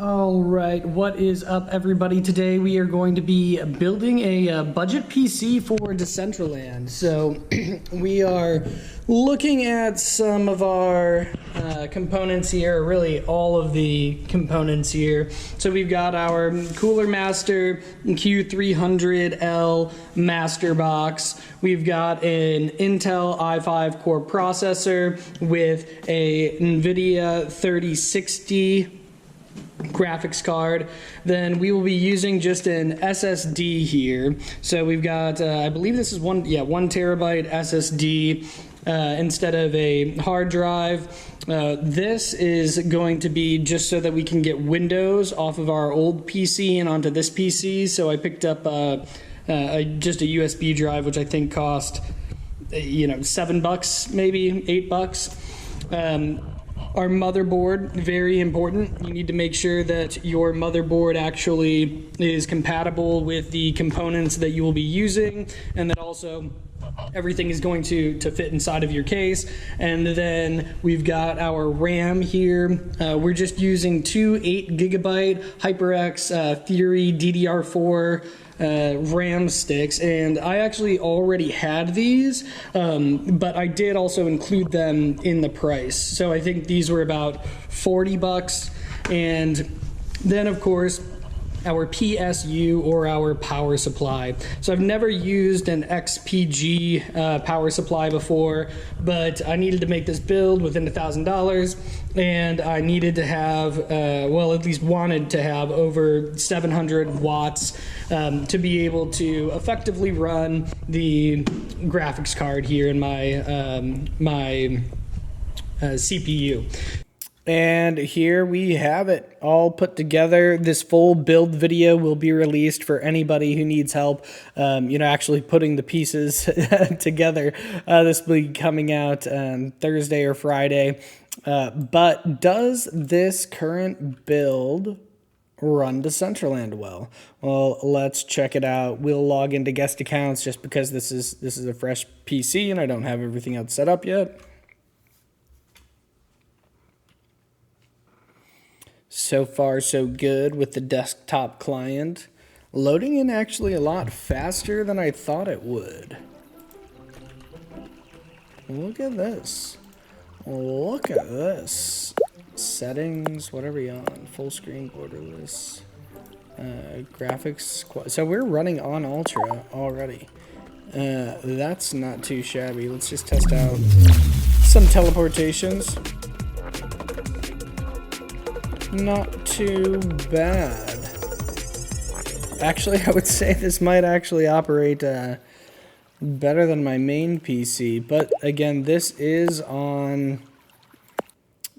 All right, what is up, everybody? Today we are going to be building a budget PC for Decentraland. So we are looking at some of our components here, really all of the components here. So we've got our Cooler Master Q300L Master Box. We've got an Intel i5 core processor with a NVIDIA 3060 graphics card. Then we will be using just an SSD here. So we've got, I believe this is 1 terabyte SSD instead of a hard drive. This is going to be just so that we can get Windows off of our old PC and onto this PC. So I picked up just a USB drive, which I think cost, $7, maybe $8. Our motherboard, very important. You need to make sure that your motherboard actually is compatible with the components that you will be using, and that also everything is going to fit inside of your case. And then we've got our RAM here. We're just using two 8GB HyperX Theory DDR4 RAM sticks, and I actually already had these, but I did also include them in the price. So I think these were about $40. And then of course our PSU, or our power supply. So I've never used an XPG power supply before, but I needed to make this build within $1,000, and I needed to have, well, at least wanted to have over 700 watts to be able to effectively run the graphics card here in my CPU. And here we have it all put together. This full build video will be released for anybody who needs help, actually putting the pieces together. This will be coming out Thursday or Friday. But does this current build run Decentraland well? Well, let's check it out. We'll log into guest accounts just because this is a fresh PC and I don't have everything else set up yet. So far, so good with the desktop client. Loading in actually a lot faster than I thought it would. Look at this. Look at this. Settings, what are we on? Full screen, borderless. Graphics. So we're running on Ultra already. That's not too shabby. Let's just test out some teleportations. Not too bad. Actually, I would say this might actually operate better than my main PC. But again, this is on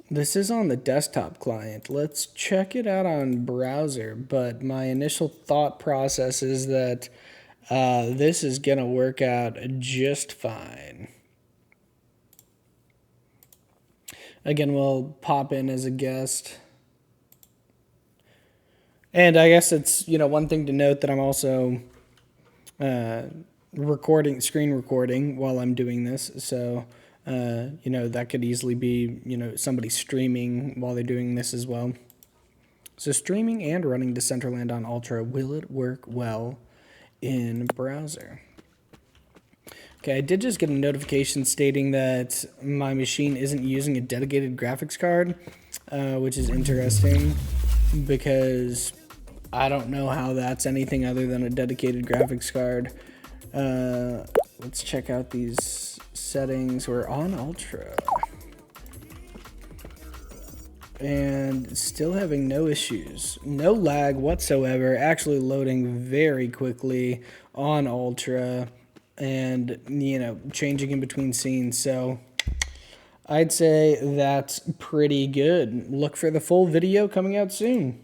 the desktop client. Let's check it out on browser. But my initial thought process is that this is gonna work out just fine. Again, we'll pop in as a guest. And I guess it's, one thing to note that I'm also screen recording while I'm doing this. So, that could easily be, somebody streaming while they're doing this as well. So streaming and running Decentraland on Ultra, will it work well in browser? Okay, I did just get a notification stating that my machine isn't using a dedicated graphics card, which is interesting because I don't know how that's anything other than a dedicated graphics card. Let's check out these settings. We're on Ultra. And still having no issues. No lag whatsoever. Actually loading very quickly on Ultra. And, changing in between scenes. So I'd say that's pretty good. Look for the full video coming out soon.